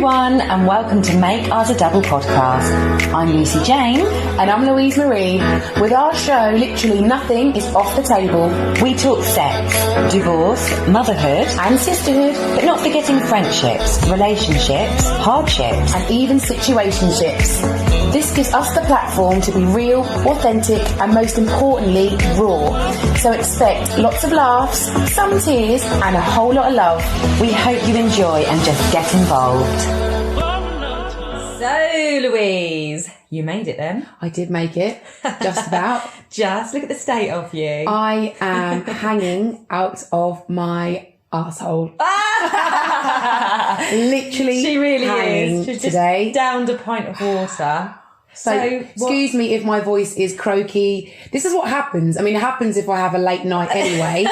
everyone, and welcome to Make Ours a Double podcast. I'm Lucy Jane. And I'm Louise Marie. With our show, literally nothing is off the table. We talk sex, divorce, motherhood, And sisterhood. but not forgetting friendships, relationships, hardships, And even situationships. This gives us the platform to be real, authentic, and most importantly, raw. So expect lots of laughs, some tears, and a whole lot of love. We hope you enjoy and just get involved. So, Louise, you made it then. I did make it, just about. Just look at the state of you. I am hanging out of my arsehole. Literally She really hanging is. She's today. just downed a pint of water. So excuse me if my voice is croaky. This is what happens. I mean, it happens if I have a late night anyway.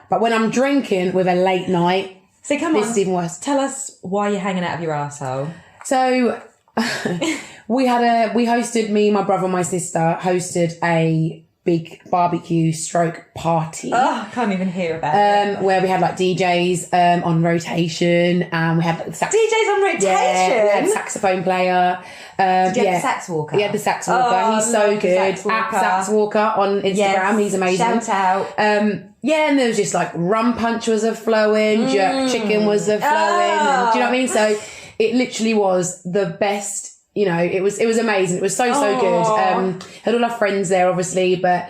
But when I'm drinking with a late night, So come this on, is even worse. tell us why you're hanging out of your arsehole. So we hosted, me, my brother and my sister hosted a big barbecue stroke party. Oh, I can't even hear about it. Where we had like DJs on rotation, and we had like, DJs on rotation? Yeah, we had a saxophone player. Did you have the sax walker? He had the sax walker. Oh, He's so love the good. sax walker. At Sax Walker on Instagram. Yes. He's amazing. Shout out. Yeah, and there was just like rum punch was a flowing, jerk chicken was a flowing. And, do you know what I mean? So it literally was the best. You know, it was amazing. It was so good. Had all our friends there, obviously, but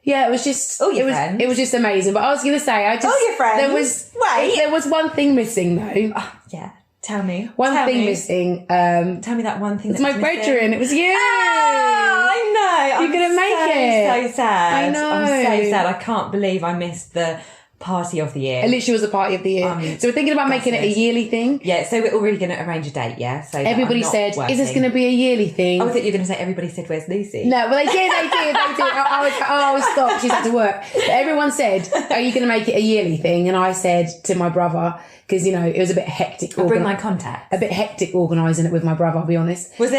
yeah, it was just friends. It was just amazing. But I was gonna say, All your friends. There was one thing missing though. Yeah, tell me. One Tell thing me. missing. Tell me that one thing. It's my brethren. It was you. I know. You couldn't make it. So sad. I know. I'm so sad. I can't believe I missed the party of the year. It literally was the party of the year. So we're thinking about making it a yearly thing. Yeah, so we're already going to arrange a date, yeah? So that Everybody I'm not said, working. is this going to be a yearly thing? I thought you were going to say everybody said, where's Lucy? No, well, they did. I was stop. She's had to work. But everyone said, are you going to make it a yearly thing? And I said to my brother, because, you know, it was a bit hectic. I'll bring my contacts. A bit hectic organising it with my brother, I'll be honest. Was it?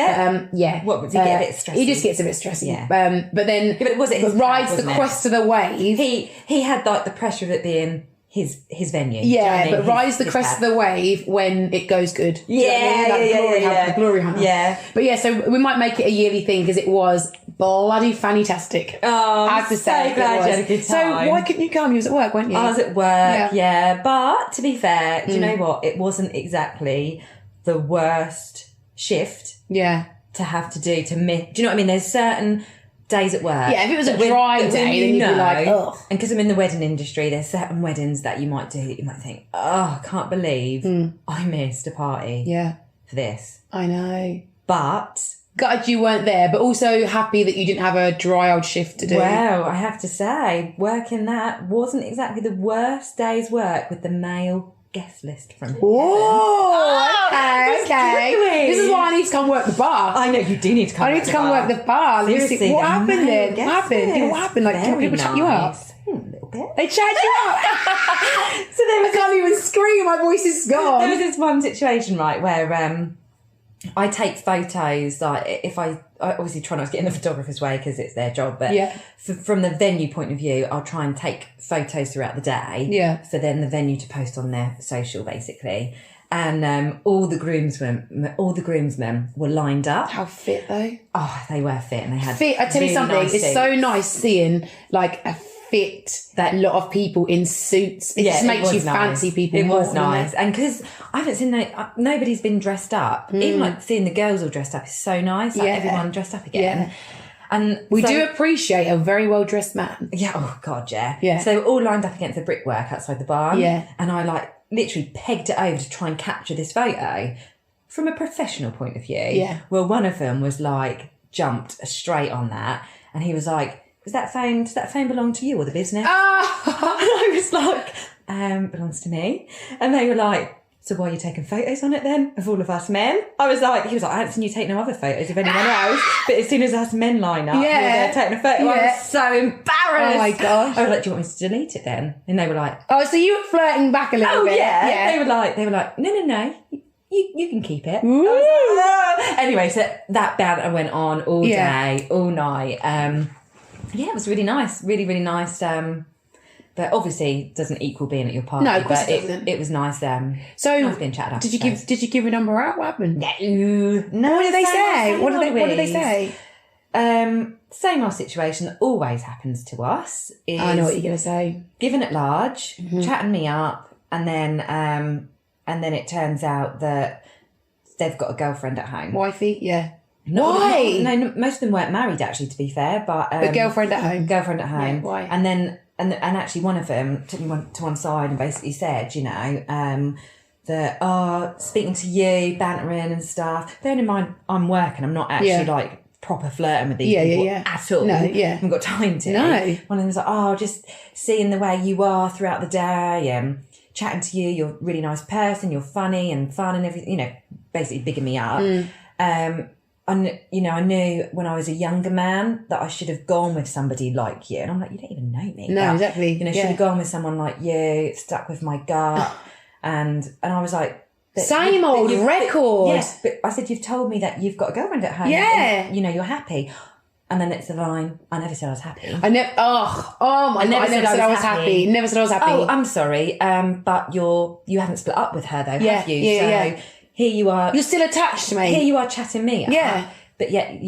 Yeah. What, did he get a bit stressy? He just gets a bit stressy. Yeah. But then, but was it his rides pad, the wasn't it? quest of the wave. He had like the pressure of it being his venue. Yeah, Do you know what I mean? but rise the His crest pad. of the wave when it goes good. Do you know what I mean? Yeah, Like yeah. the glory hunter. Yeah. But yeah, so we might make it a yearly thing because it was bloody fantastic. Oh, I have to say, so glad it was. you had a good time. So why couldn't you come? You was at work, weren't you? I was at work, yeah. But to be fair, do you know what? It wasn't exactly the worst shift Yeah. to have to do to miss. Do you know what I mean? There's certain days at work. Yeah, if it was a dry day, then you'd be like, ugh. And because I'm in the wedding industry, there's certain weddings that you might do that you might think, oh, I can't believe I missed a party Yeah, for this. I know. But Gutted you weren't there, but also happy that you didn't have a dry old shift to do. well, I have to say, working that wasn't exactly the worst day's work with the male guest list from Oh, okay. tricky. This is why I need to come work the bar. I know you do need to come. I need to come work the bar. Seriously, What the happened male then? guest What happened? list. What happened? Like, can Very people chat you up? nice. A little bit. They chat you up. So there I was can't even scream. My voice is there was gone. this one situation, right, where I take photos. Like, if I obviously try not to get in the photographer's way because it's their job, but Yeah. from the venue point of view, I'll try and take photos throughout the day. Yeah. For then the venue to post on their social, basically. And all the groomsmen were lined up. How fit though? Oh, they were fit, and they had Fit. I tell you really something. nice It's suits. so nice seeing like a fit that lot of people in suits. It just makes you fancy people. It more, was doesn't nice, and because I haven't seen nobody's been dressed up. Even like seeing the girls all dressed up is so nice. Like everyone dressed up again. Yeah. And We do appreciate a very well dressed man. Yeah. Oh God. Yeah. Yeah. So they were all lined up against the brickwork outside the barn. Yeah. And I like literally pegged it over to try and capture this photo from a professional point of view. Yeah. Well, one of them was like jumped straight on that, and he was like, does that fame belong to you or the business? Ah, And I was like, belongs to me. And they were like, so why are you taking photos on it then of all of us men? He was like, I haven't seen you take no other photos of anyone else. But as soon as us men line up, you're there taking a photo. I was so embarrassed. Oh my gosh. I was like, do you want me to delete it then? And they were like, oh, so you were flirting back a little bit. yeah. They were like, no. You can keep it. I Ooh. was like, "Ah." Anyway, so that banter went on all day, all night. Yeah, it was really nice. Really, really nice But obviously doesn't equal being at your party. No, of course but it doesn't. It was nice. So nice being chatted up. Did you give your number out? What happened? No. What did they say? What did they say? Same old situation that always happens to us is I know what you're going to say. Given at large, chatting me up, and then it turns out that they've got a girlfriend at home. Wifey, yeah. Why? No, most of them weren't married, actually, to be fair, but girlfriend at home. Girlfriend at home. Yeah, why? And then and actually one of them took me to one side and basically said, you know, that speaking to you, bantering and stuff. Bearing in mind, I'm working. I'm not actually like proper flirting with these people at all. No, I haven't got time to. No. One of them was like, just seeing the way you are throughout the day and chatting to you, you're a really nice person, you're funny and fun and everything, you know, basically bigging me up. And, you know, I knew when I was a younger man that I should have gone with somebody like you. And I'm like, you don't even know me. No, but, exactly. You know, should have gone with someone like you, stuck with my gut. and I was like, same old record. Yes, but I said, you've told me that you've got a girlfriend at home. Yeah. And, you know, you're happy. And then it's the line, I never said I was happy. I never said I was happy. Never said I was happy. Oh, I'm sorry. But you haven't split up with her though, have you? Yeah. Here you are. You're still attached to me. Here you are chatting me up. Yeah. But yet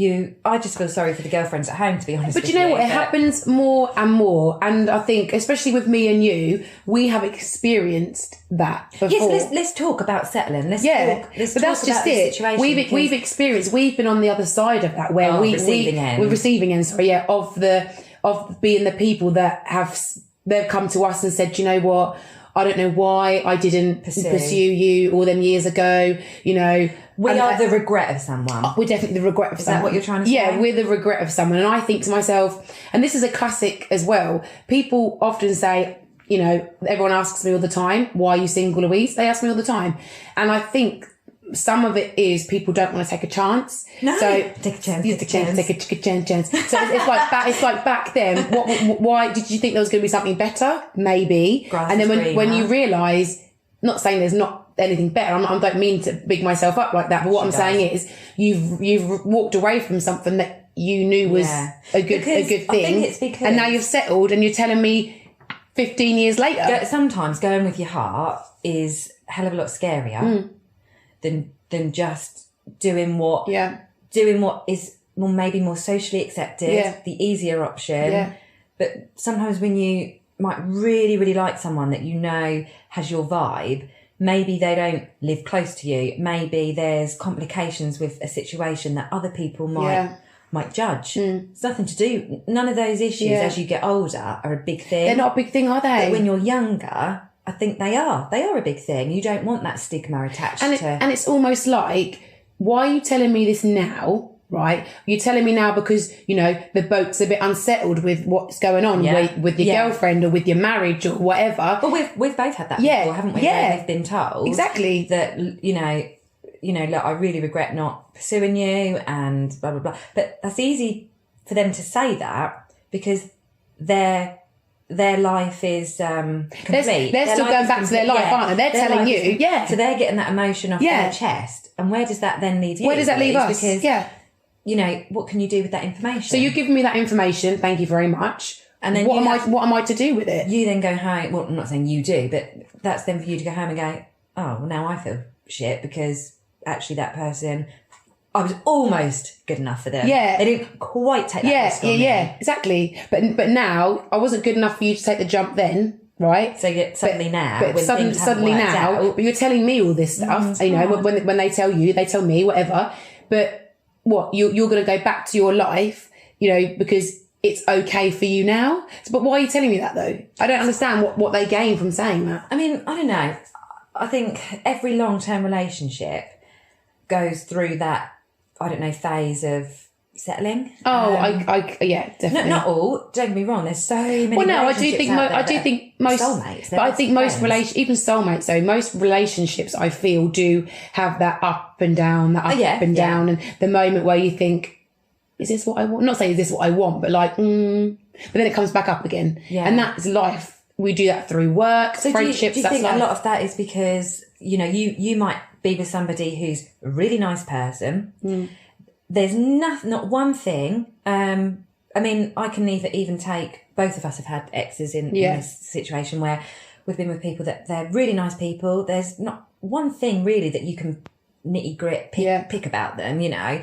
I just feel sorry for the girlfriends at home, to be honest with you. But you know what? It happens more and more. And I think, especially with me and you, we have experienced that before. Yes, let's talk about settling. Let's talk but that's about just the it. situation. We've experienced, we've been on the other side of that where we're receiving end, of being the people that they've come to us and said, you know what? I don't know why I didn't pursue you all them years ago, you know. We are the regret of someone. We're definitely the regret of someone. Is that what you're trying to say? Yeah, we're the regret of someone. And I think to myself, and this is a classic as well, people often say, you know, everyone asks me all the time, why are you single, Louise? They ask me all the time. And I think some of it is people don't want to take a chance. No, so take a chance. Take a chance. So it's like back then. Why did you think there was going to be something better? Maybe. And then when you realise, not saying there's not anything better. I don't mean to big myself up like that. But what I'm saying is, you've walked away from something that you knew was a good thing. I think it's because, and now you've settled, and you're telling me 15 years later. Sometimes going with your heart is a hell of a lot scarier than just doing what is maybe more socially accepted, the easier option. Yeah. But sometimes when you might really, really like someone that you know has your vibe, maybe they don't live close to you. Maybe there's complications with a situation that other people might judge. It's nothing to do. None of those issues as you get older are a big thing. They're not a big thing, are they? But when you're younger, I think they are. They are a big thing. You don't want that stigma attached to... And it's almost like, why are you telling me this now, right? You're telling me now because, you know, the boat's a bit unsettled with what's going on with your girlfriend or with your marriage or whatever. Well, we've both had that before, haven't we? Yeah. Where we've been told... Exactly. That, you know, look, I really regret not pursuing you and blah, blah, blah. But that's easy for them to say that because their life is complete. They're still going back to their life, aren't they? They're telling you, So they're getting that emotion off their chest. And where does that then leave you? Where does that leave us? Because, you know, what can you do with that information? So you've given me that information. Thank you very much. And then what am I to do with it? You then go home. Well, I'm not saying you do, but that's then for you to go home and go, oh, well, now I feel shit because actually that person... I was almost good enough for them. Yeah. They didn't quite take that risk on me. Exactly. But now, I wasn't good enough for you to take the jump then, right? So suddenly now, but suddenly now, but you're telling me all this stuff, you know, when they tell you, they tell me, whatever. But what, you're going to go back to your life, you know, because it's okay for you now? But why are you telling me that though? I don't understand what they gain from saying that. I mean, I don't know. I think every long-term relationship goes through that, I don't know, phase of settling. Definitely. Not all. Don't get me wrong. There's so many. Well, no, I do think most soulmates. But I think most even soulmates. So most relationships, I feel, do have that up and down, down, and the moment where you think, "Is this what I want?" Not saying is this what I want, but like, but then it comes back up again. Yeah. And that's life. We do that through work, friendships. Do you think a lot of that is because you know you might be with somebody who's a really nice person. There's not one thing I mean, I can even take, both of us have had exes in this situation where we've been with people that they're really nice people. There's not one thing really that you can nitty grit pick about them, you know.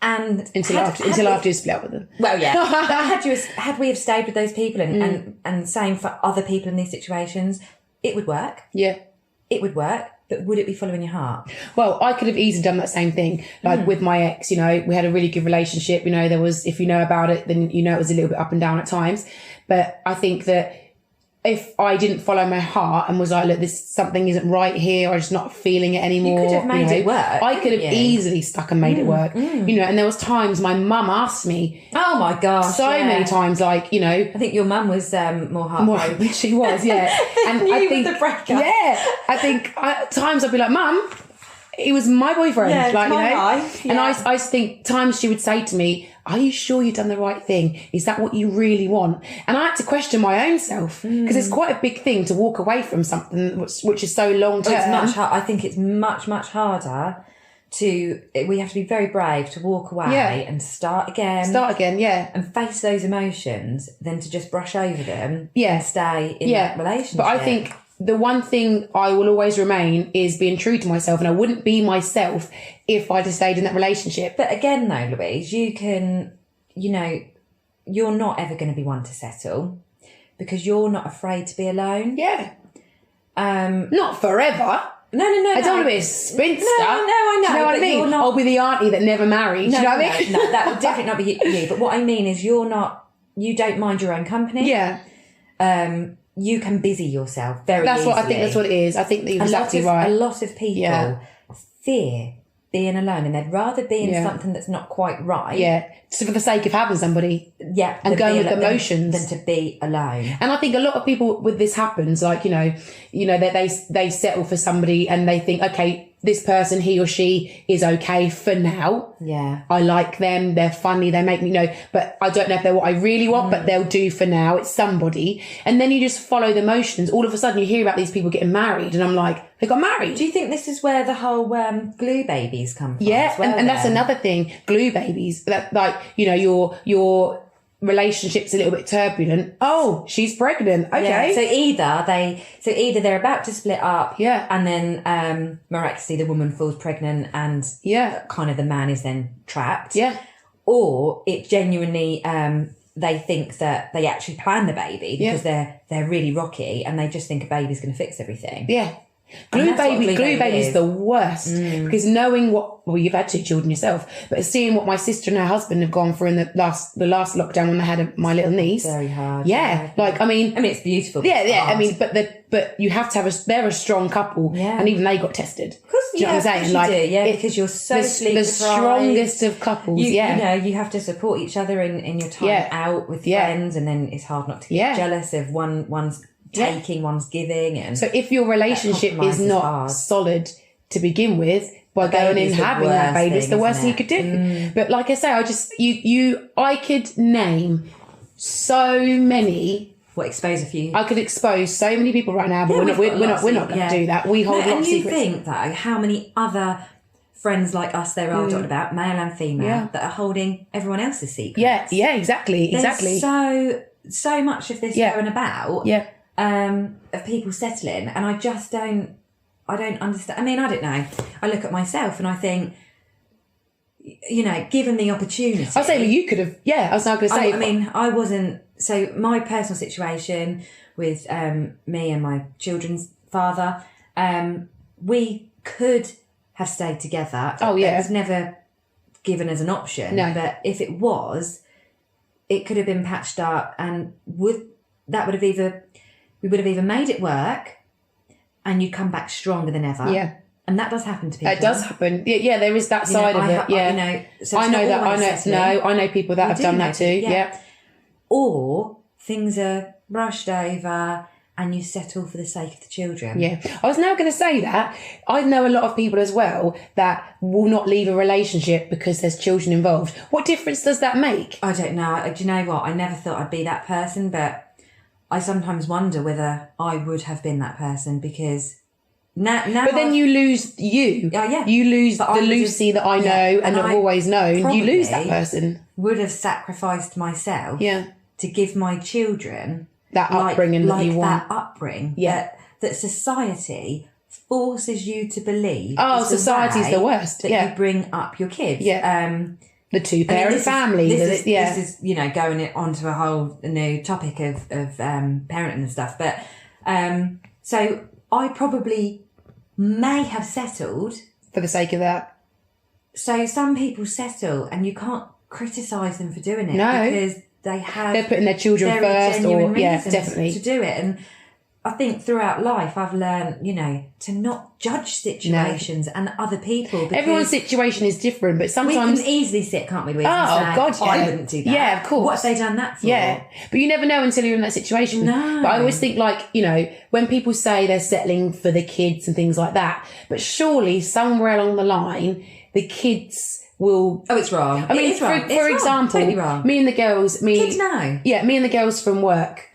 And until after you split up with them. Well, yeah. had we have stayed with those people and same for other people in these situations, it would work. Yeah. It would work. But would it be following your heart? Well, I could have easily done that same thing. Like with my ex, you know, we had a really good relationship. You know, there was, if you know about it, then you know it was a little bit up and down at times. But I think that if I didn't follow my heart and was like, look, something isn't right here, or just not feeling it anymore. You could have made it work. I could have easily stuck and made it work. You know, and there was times my mum asked me. Oh my gosh. So many times, like, you know. I think your mum was more heartbroken. She was, yeah. And I think with the breakup. Yeah. I think at times I'd be like, Mum, he was my boyfriend. Yeah, like, my you know. life. Yeah. And I think times she would say to me, are you sure you've done the right thing? Is that what you really want? And I had to question my own self, because it's quite a big thing to walk away from something which is so long term. I think it's much, much harder we have to be very brave to walk away and start again. And face those emotions than to just brush over them and stay in that relationship. But I think the one thing I will always remain is being true to myself, and I wouldn't be myself if I'd have stayed in that relationship. But again though, Louise, you can, you know, you're not ever going to be one to settle because you're not afraid to be alone. Yeah. Not forever. No. I don't want to be a spinster. No, I know. Do you know what I mean? I'll be the auntie that never married. No, do you know what I mean? No, that would definitely not be you. But what I mean is you don't mind your own company. Yeah. You can busy yourself very easily. I think that's what it is. I think that you're exactly right. A lot of people fear being alone, and they'd rather be in something that's not quite right. Yeah. So for the sake of having somebody. Yeah. And going with the emotions. Than to be alone. And I think a lot of people with this happens, like, you know, that they settle for somebody and they think, okay, this person, he or she is okay for now. Yeah. I like them. They're funny. They make me know, but I don't know if they're what I really want, but they'll do for now. It's somebody. And then you just follow the motions. All of a sudden you hear about these people getting married and I'm like, they got married. Do you think this is where the whole glue babies come from? Yeah. As well, and that's another thing. Glue babies. That, like, you know, your relationship's a little bit turbulent. Oh, she's pregnant. Okay. Yeah. So either they're about to split up. Yeah. And then miraculously the woman falls pregnant and kind of the man is then trapped. Yeah. Or it genuinely they think that they actually plan the baby because they're really rocky and they just think a baby's going to fix everything. Yeah. Glue baby is the worst because knowing you've had 2 children yourself, but seeing what my sister and her husband have gone through in the last lockdown when they had my little niece. Very hard. Yeah. Like, I mean, it's beautiful. Yeah. I mean, but you have to they're a strong couple and even they got tested. Do you know what I'm saying? Like, because you're so sleep the deprived. strongest of couples. You know, you have to support each other in your time out with friends, and then it's hard not to get jealous of one's taking, one's giving. And so if your relationship is not solid to begin with, by going in having that baby, it's the worst thing you could do. But like I say, I could name so many. Expose a few. I could expose so many people right now, but we're not going to do that. We hold lots of secrets. And you think though, how many other friends like us there are talking about, male and female, that are holding everyone else's secrets? Yeah, exactly. There's so much of this going about. Yeah. Of people settling, and I don't understand. I mean, I don't know. I look at myself and I think, you know, given the opportunity, I say you could have. Yeah, I was not going to say. I mean, I wasn't. So my personal situation with me and my children's father, we could have stayed together. Oh yeah, it was never given as an option. No, but if it was, it could have been patched up, and we would have either made it work and you'd come back stronger than ever. Yeah. And that does happen to people. It does happen. Yeah, there is that side of it. Yeah. So I know that. I know people that have done that too. Yeah. Or things are brushed over and you settle for the sake of the children. Yeah. I was now going to say that. I know a lot of people as well that will not leave a relationship because there's children involved. What difference does that make? I don't know. Do you know what? I never thought I'd be that person, but I sometimes wonder whether I would have been that person because Now but then you lose you. Yeah. You lose the Lucy that I know and have always known. You lose that person. Would have sacrificed myself to give my children that upbringing that you want. That upbringing that society forces you to believe. Oh, society's the worst. That you bring up your kids. Yeah. The two-parent family. This is going onto a whole new topic of parenting and stuff. But so I probably may have settled for the sake of that. So some people settle, and you can't criticise them for doing it because they're putting their children first, or definitely to do it. And I think throughout life I've learned, to not judge situations and other people. Everyone's situation is different, but sometimes we can easily sit, can't we, Louise? I wouldn't do that. Yeah, of course. What have they done that for? Yeah, but you never know until you're in that situation. No. But I always think, when people say they're settling for the kids and things like that, but surely somewhere along the line, the kids will... Oh, it's wrong. I mean, for example, totally wrong. Me and the girls... Kids know. Yeah, me and the girls from work...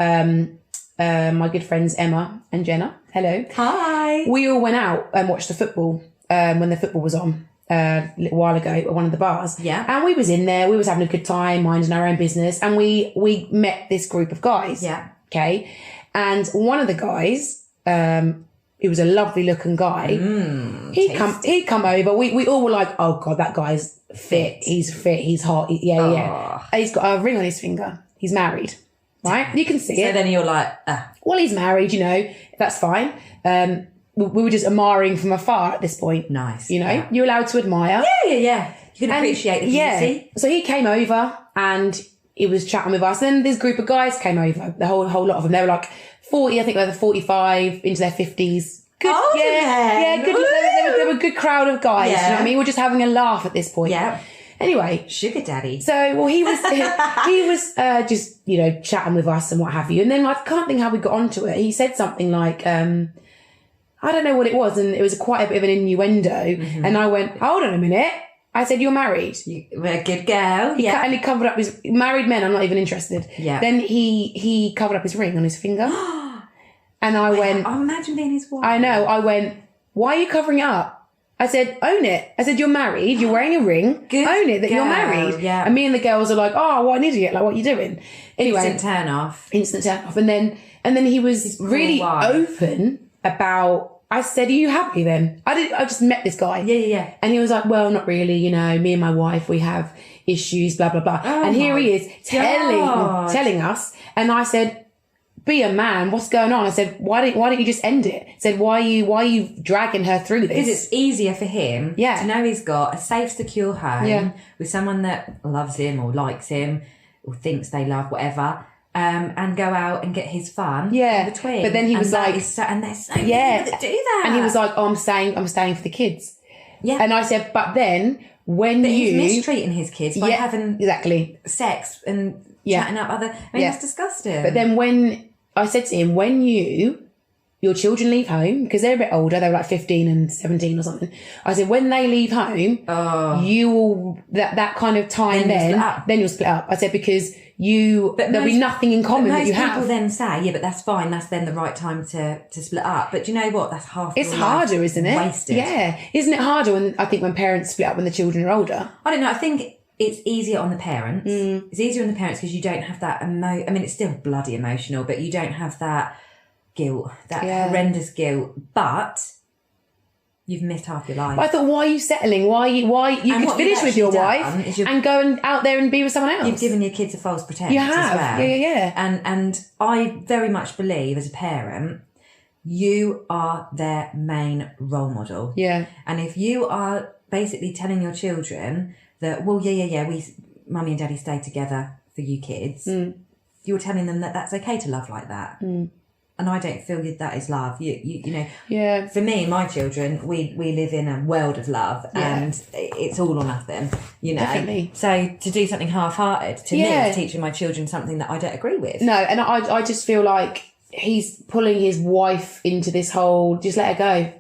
my good friends Emma and Jenna. Hello. Hi. We all went out and watched the football when the football was on a little while ago at one of the bars. Yeah. And we was in there. We was having a good time, minding our own business. And we met this group of guys. Yeah. Okay. And one of the guys, he was a lovely looking guy. He'd come over. We all were like, oh God, that guy's fit. He's fit. He's hot. Yeah. He's got a ring on his finger. He's married. Right? You can see it. So then you're like, well, he's married, that's fine. We were just admiring from afar at this point. Nice. You're allowed to admire. Yeah. You can appreciate the beauty. Yeah. So he came over and he was chatting with us. Then this group of guys came over, the whole lot of them. They were like 40, I think they were 45, into their 50s. Good. Oh, yeah. Good. They were a good crowd of guys. Yeah. You know what I mean? We're just having a laugh at this point. Yeah. Anyway, sugar daddy. So, well, he was just chatting with us and what have you. And then I can't think how we got onto it. He said something like, I don't know what it was, and it was quite a bit of an innuendo. Mm-hmm. And I went, hold on a minute. I said, you're married. You're a good girl. And he covered up his married men. I'm not even interested. Yeah. Then he covered up his ring on his finger, and I went. I imagine being his wife. I know. I went. Why are you covering it up? I said, own it. I said, you're married. You're wearing a ring. Good own it that girl. You're married. Yeah. And me and the girls are like, oh, what an idiot. Like, what are you doing? Anyway. Instant turn off. And then he was really open about, I said, are you happy then? I just met this guy. Yeah. And he was like, well, not really. Me and my wife, we have issues, blah, blah, blah. Oh, and here he is telling us. And I said, be a man. What's going on? I said, why don't you just end it? I said, why are you dragging her through this? Because it's easier for him to know he's got a safe, secure home with someone that loves him or likes him or thinks they love whatever, and go out and get his fun in between. But then he was like, and there's so many people that do that. And he was like, oh, I'm staying for the kids. Yeah. And I said, but then he's mistreating his kids by having sex and chatting up other. That's disgusting. But then when I said to him, when your children leave home, because they're a bit older, they were like 15 and 17 or something. I said, when they leave home, you will, that kind of time then you'll split up. I said, because there'll be nothing in common that you have. Most people then say, but that's fine, that's then the right time to split up. But do you know what? That's half It's harder, isn't it? Wasted. Yeah. Isn't it harder when parents split up when the children are older? I don't know. I think it's easier on the parents. It's easier on the parents because you don't have that it's still bloody emotional, but you don't have that guilt, that horrendous guilt. But you've missed half your life. But I thought, why are you settling? Why you could finish with your wife and go out there and be with someone else. You've given your kids a false pretense. You have. As well. Yeah. And I very much believe as a parent, you are their main role model. Yeah. And if you are basically telling your children that, well, mummy and daddy stay together for you kids, you're telling them that that's okay to love like that. And I don't feel that is love. You know. Yeah. For me, my children, we live in a world of love, and it's all or nothing. Definitely. So to do something half-hearted to me is teaching my children something that I don't agree with. No, and I just feel like he's pulling his wife into this whole. Just let her go.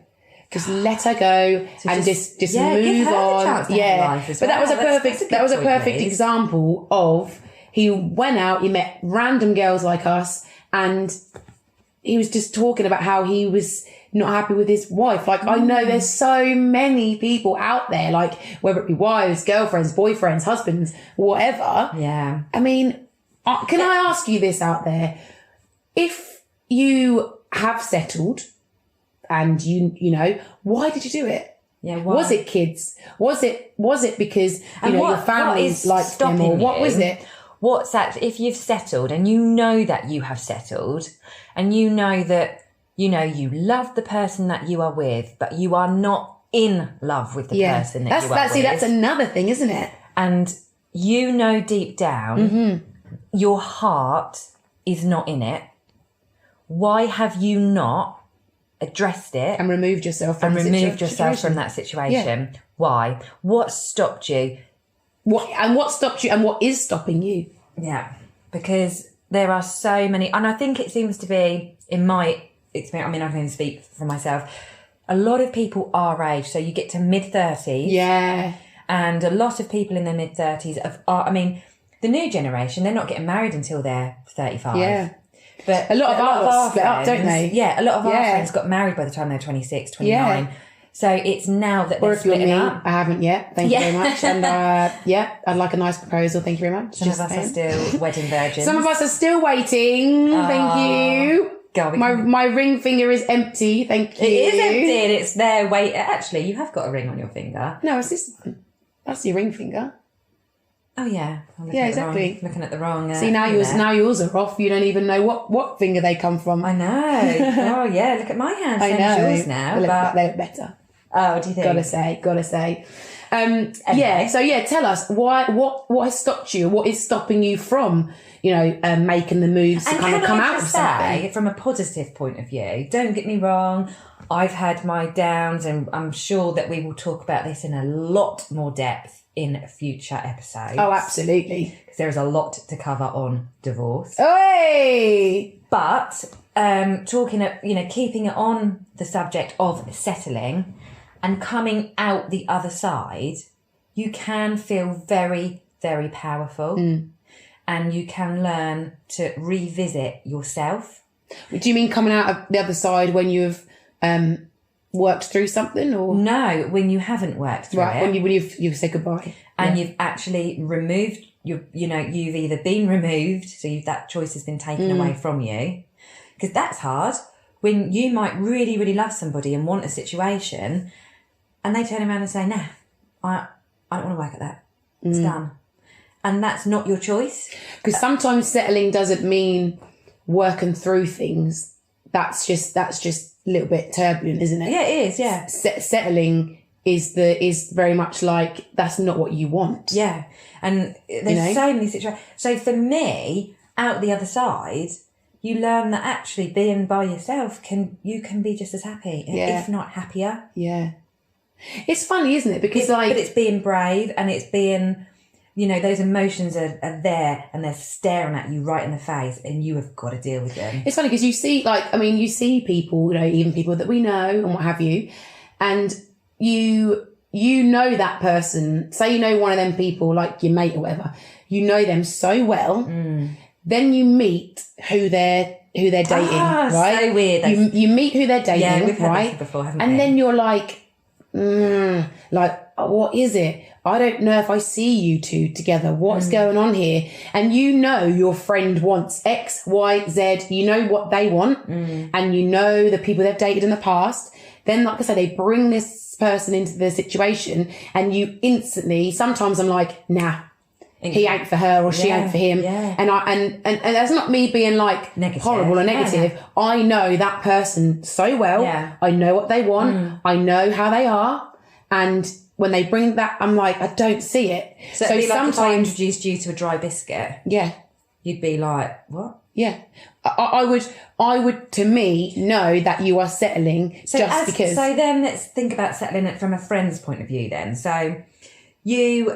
Just let her go and just move on. But that was a perfect example of he went out, he met random girls like us, and he was just talking about how he was not happy with his wife. Like, I know there's so many people out there, like, whether it be wives, girlfriends, boyfriends, husbands, whatever. Yeah. I mean, can I ask you this out there? If you have settled and you know, why did you do it? Yeah, why? Was it kids? Was it because your family liked them, or what was it? What's that? If you've settled and you know that you have settled, and you know that you love the person that you are with, but you are not in love with the person that you are with. That's another thing, isn't it? And you know deep down, your heart is not in it. Why have you not addressed it and removed yourself from that situation? Yeah. Why? What stopped you? What stopped you, and what is stopping you? Yeah, because there are so many, and I think it seems to be, in my experience, I mean, I can only speak for myself, a lot of people our age, so you get to mid-30s. Yeah. And a lot of people in their mid-30s I mean, the new generation, they're not getting married until they're 35. Yeah. But a lot of our split up, don't they? Yeah, a lot of our friends got married by the time they're 26, 29. Yeah. So it's now that they're splitting up. I haven't yet. Thank you very much. And I'd like a nice proposal. Thank you very much. Some of us are still wedding virgins. Some of us are still waiting. Thank you. God, my ring finger is empty. Thank you. It is empty and it's there. Wait, actually, you have got a ring on your finger. No, it's this one. That's your ring finger. Oh yeah, exactly. Looking at the wrong. See, now yours are off. You don't even know what finger they come from. I know. Oh yeah, look at my hand. Same as yours now. They look better. Oh, do you think? Gotta say. Anyway. Yeah. So tell us what has stopped you? What is stopping you from making the moves to kind of come out of something? From a positive point of view, don't get me wrong. I've had my downs, and I'm sure that we will talk about this in a lot more depth in future episodes. Oh, absolutely. Because there is a lot to cover on divorce. Hey! But keeping it on the subject of settling and coming out the other side, you can feel very, very powerful. And you can learn to revisit yourself. Do you mean coming out of the other side when you've worked through something, or no, when you haven't worked through it, when you've said goodbye and you've actually removed you've either been removed, so that choice has been taken away from you, because that's hard when you might really, really love somebody and want a situation, and they turn around and say, "Nah, I don't want to work at that. It's done," and that's not your choice. Because sometimes settling doesn't mean working through things. That's just a little bit turbulent, isn't it? Yeah, it is. Yeah, settling is very much like that's not what you want. Yeah, and there's so many situations. So for me, out the other side, you learn that actually being by yourself you can be just as happy, if not happier. Yeah, it's funny, isn't it? Because but it's being brave, and it's being. Those emotions are there and they're staring at you right in the face, and you have got to deal with them. It's funny because you see people, even people that we know and what have you, and you know that person, say one of them people, like your mate or whatever, you know them so well, then you meet who they're dating, right? So weird. You meet who they're dating, yeah, we've had right? this before, haven't we? And then you're like, what is it? I don't know if I see you two together. What's going on here? And your friend wants X, Y, Z. You know what they want. And the people they've dated in the past. Then, like I say, they bring this person into the situation, and you instantly, sometimes I'm like, nah, he ain't for her, or she ain't for him. Yeah. And that's not me being like negative. Horrible or negative. Yeah. I know that person so well. Yeah. I know what they want. I know how they are. And when they bring that, I'm like, I don't see it. So it'd be like if I introduced you to a dry biscuit. Yeah. You'd be like, what? Yeah. I would, to me, know that you are settling because. So then let's think about settling it from a friend's point of view then. So you, we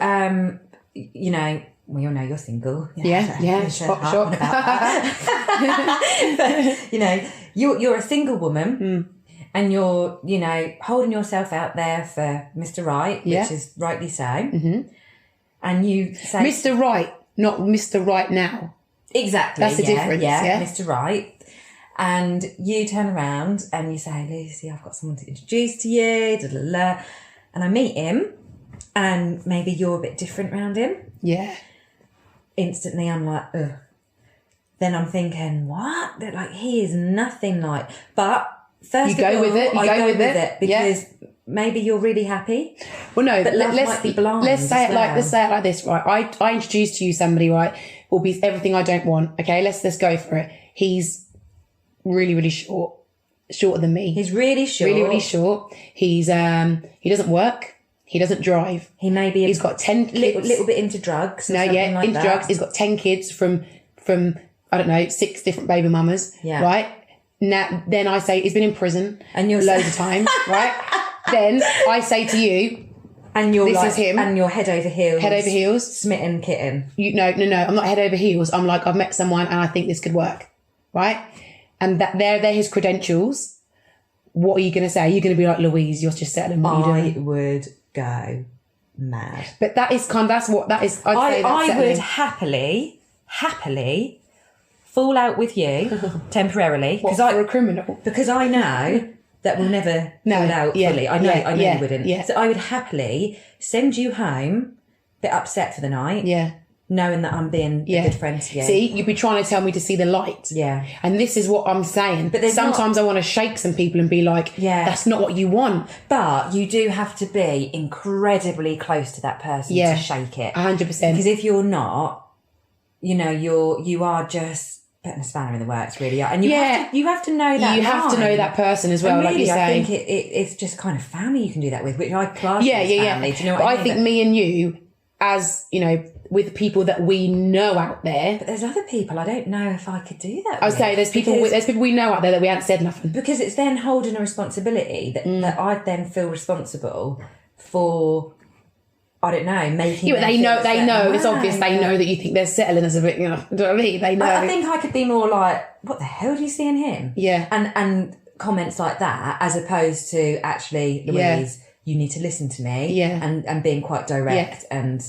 all know you're single. Yeah. Shock. But, you're a single woman. And you're, holding yourself out there for Mr. Right, which is rightly so. And you say... Mr. Right, not Mr. Right now. Exactly. That's the difference, yeah? Mr. Right. and you turn around and you say, Lucy, I've got someone to introduce to you, da, da, da. And I meet him, and maybe you're a bit different around him. Yeah. Instantly, I'm like, ugh. Then I'm thinking, what? That like he is nothing like. But first, You go with it. You go with it. because maybe you're really happy. Well, no, but let's might be blind. Let's say it well. let's say it like this, right? I introduced to you somebody, right? Will be everything I don't want. Okay, let's go for it. He's really, really short, shorter than me. He's really short. Really, really short. He's he doesn't work. He doesn't drive. He may be. He's got 10 kids. Little bit into drugs. No, yeah, like into that. drugs. He's got 10 kids from I don't know, 6 different baby mamas. Yeah. Right. Now, then I say he's been in prison and you're loads of times. Right. Then I say to you, and you're this like, is him. and you're head over heels. Head over heels. Smitten kitten. No. I'm not head over heels. I'm like, I've met someone and I think this could work. Right. And that they're his credentials. What are you going to say? You're going to be like, Louise, you're just settling what you're doing. I would go mad. But that is that's what that is. I would happily fall out with you temporarily because for a criminal. Because I know that we'll never fall out fully. I know you wouldn't. Yeah. So I would happily send you home, a bit upset for the night. Yeah. Knowing that I'm being a good friend to you. See, you'd be trying to tell me to see the light. Yeah. And this is what I'm saying. But sometimes I want to shake some people and be like, that's not what you want. But you do have to be incredibly close to that person to shake it. 100%. Because if you're not, you are just putting a spanner in the works, really. And you have to know that. You have to know that person as well, and really, like you say. I think it's just kind of family you can do that with, which I class as family. Do you know what but I mean? I think me and you, as, with people that we know out there. But there's other people I don't know if I could do that I would say there's people we know out there that we haven't said nothing. Because it's then holding a responsibility that I'd then feel responsible for, I don't know, making but they know, it's obvious they know that you think they're settling as a bit, do you know what I mean? They know. I think I could be more like, what the hell do you see in him? Yeah. And comments like that, as opposed to actually, Louise, you need to listen to me. Yeah. And being quite direct and,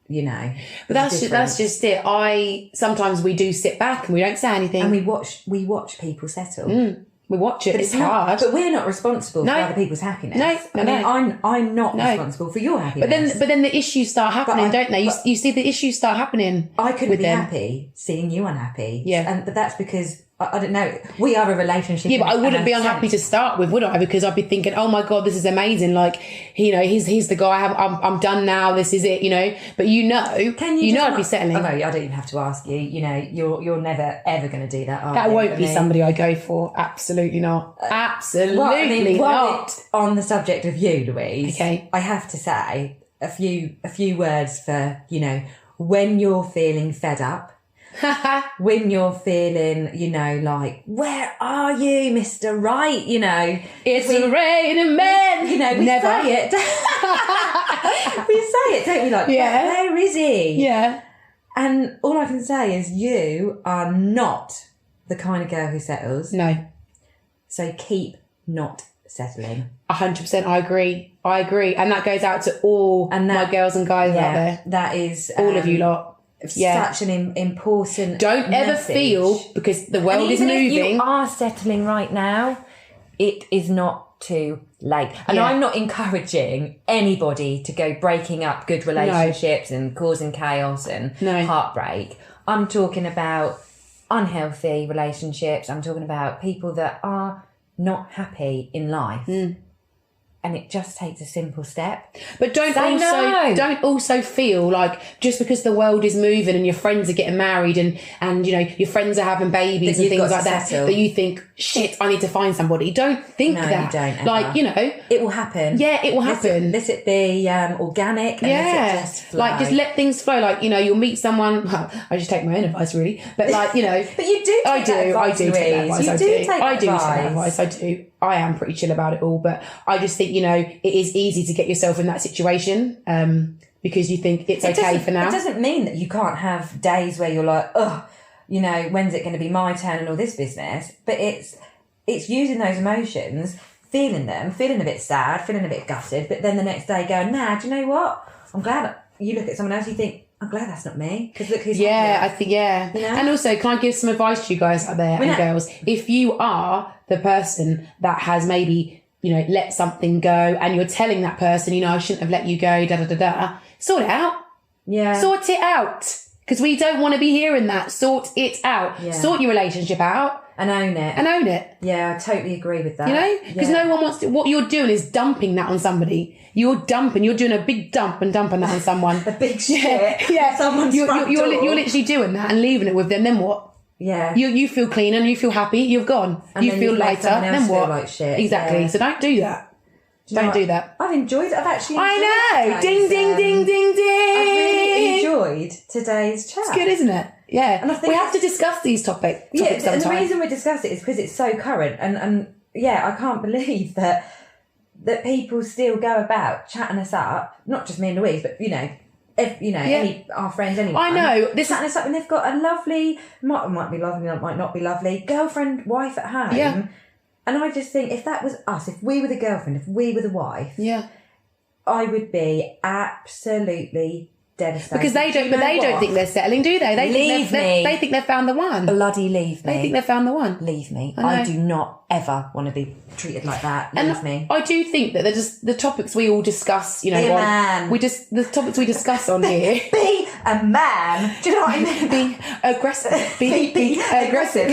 But that's just it. Sometimes we do sit back and we don't say anything. And we watch people settle. We watch it. It's hard. But we're not responsible for other people's happiness. I'm not responsible for your happiness. But then the issues start happening, don't they? You see the issues start happening. I couldn't be happy seeing you unhappy. Yeah. But that's because I don't know. We are a relationship. Yeah, but I wouldn't be unhappy to start with, would I? Because I'd be thinking, oh my God, this is amazing. Like, he's the guy. I'm done now. This is it. But I'd be settling. Oh no, I don't even have to ask you. You're never ever going to do that. That won't be somebody I go for. Absolutely not. Absolutely not. On the subject of you, Louise. Okay. I have to say a few words for when you're feeling fed up. When you're feeling, like, where are you, Mr. Right? It's raining men. We never say it. We say it, don't we? Like, where is he? Yeah. And all I can say is you are not the kind of girl who settles. No. So keep not settling. 100%. I agree. And that goes out to all my girls and guys out there. That is all of you lot. Such an important Don't ever message. Feel, because the world is moving. If you are settling right now, it is not too late. And I'm not encouraging anybody to go breaking up good relationships and causing chaos and heartbreak. I'm talking about unhealthy relationships. I'm talking about people that are not happy in life. And it just takes a simple step. But don't also feel like just because the world is moving and your friends are getting married and your friends are having babies and things like that you think, shit, I need to find somebody. Don't think that. No, you don't. Like, it will happen. Yeah, it will happen. Let it be organic and let it just flow. Like, just let things flow. Like, you'll meet someone. Well, I just take my own advice, really. But like, But you do take that advice, take that advice. I do take that advice. I do. I am pretty chill about it all, but I just think, it is easy to get yourself in that situation because you think it's okay for now. It doesn't mean that you can't have days where you're like, when's it going to be my turn and all this business? But it's using those emotions, feeling them, feeling a bit sad, feeling a bit gutted, but then the next day going, nah, do you know what? I'm glad. You look at someone else, you think, I'm glad that's not me. Because look who's I think, You know? And also, can I give some advice to you guys out there and girls? If you are the person that has maybe, let something go and you're telling that person, I shouldn't have let you go, sort it out. Yeah. Sort it out. Because we don't want to be hearing that. Sort it out. Yeah. Sort your relationship out. And own it. Yeah, I totally agree with that. Because no one wants to, what you're doing is dumping that on somebody. You're doing a big dump and dumping that on someone. A big shit. Yeah. Someone's you're literally doing that and leaving it with them. Then what? Yeah. You feel clean and you feel happy. You've gone. And you feel lighter. Then what? Feel like shit. Exactly. So don't do that. Don't do that. I've enjoyed it. I know. Ding, ding, ding, ding, ding. I've really enjoyed today's chat. It's good, isn't it? Yeah. And I think we have to discuss these topics and the reason we discuss it is because it's so current. And I can't believe that people still go about chatting us up, not just me and Louise, but, our friends anyway. I know. Chatting us up and they've got a lovely, might be lovely, might not be lovely, girlfriend, wife at home. Yeah. And I just think if that was us, if we were the girlfriend, if we were the wife, I would be absolutely devastated. Because they don't think they're settling, do they? They think they've found the one. Bloody leave me. They think they've found the one. Leave me. I do not ever want to be treated like that. Leave me. I do think that they're just the topics we all discuss, be a man. The topics we discuss on here. Be a man. Do you know what I mean? Be aggressive. Be aggressive.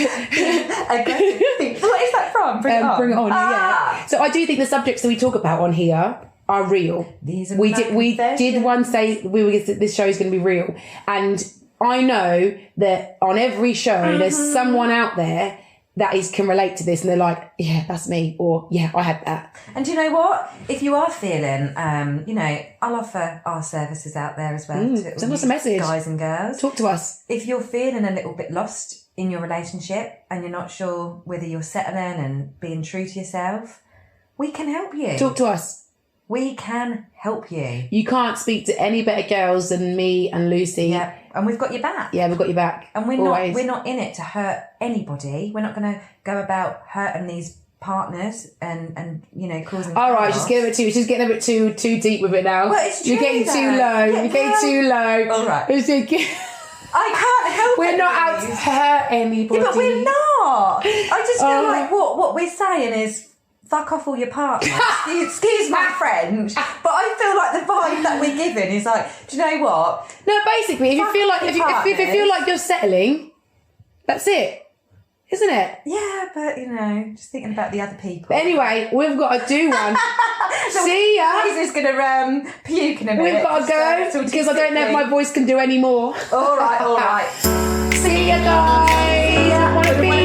Aggressive. What is that from? Bring it on. Bring it on. Yeah. So I do think the subjects that we talk about on here are real. These are we did one say this show is going to be real, and I know that on every show there's someone out there that can relate to this, and they're like, yeah, that's me, or yeah, I had that. And do you know what? If you are feeling, I'll offer our services out there as well. Send us a message, guys and girls. Talk to us. If you're feeling a little bit lost in your relationship and you're not sure whether you're settling and being true to yourself, we can help you. Talk to us. We can help you. You can't speak to any better girls than me and Lucy. Yeah, and we've got your back. Yeah, we've got your back. And we're not in it to hurt anybody. We're not going to go about hurting these partners and causing. All right, she's getting a bit too deep with it now. Well, it's true. You're getting too low. You're getting too low. All right. I can't help it. We're not out to hurt anybody. Yeah, but we're not. I just feel like what we're saying is, fuck off all your partners. Excuse my French, but I feel like the vibe that we're giving is like, do you know what? No, basically, if you feel like you're settling, that's it, isn't it? Yeah, but just thinking about the other people. But anyway, we've got to do one. See ya. Louise is gonna puke in a minute. We've got to go because I don't know if my voice can do any more. All right. See ya, guys. See ya.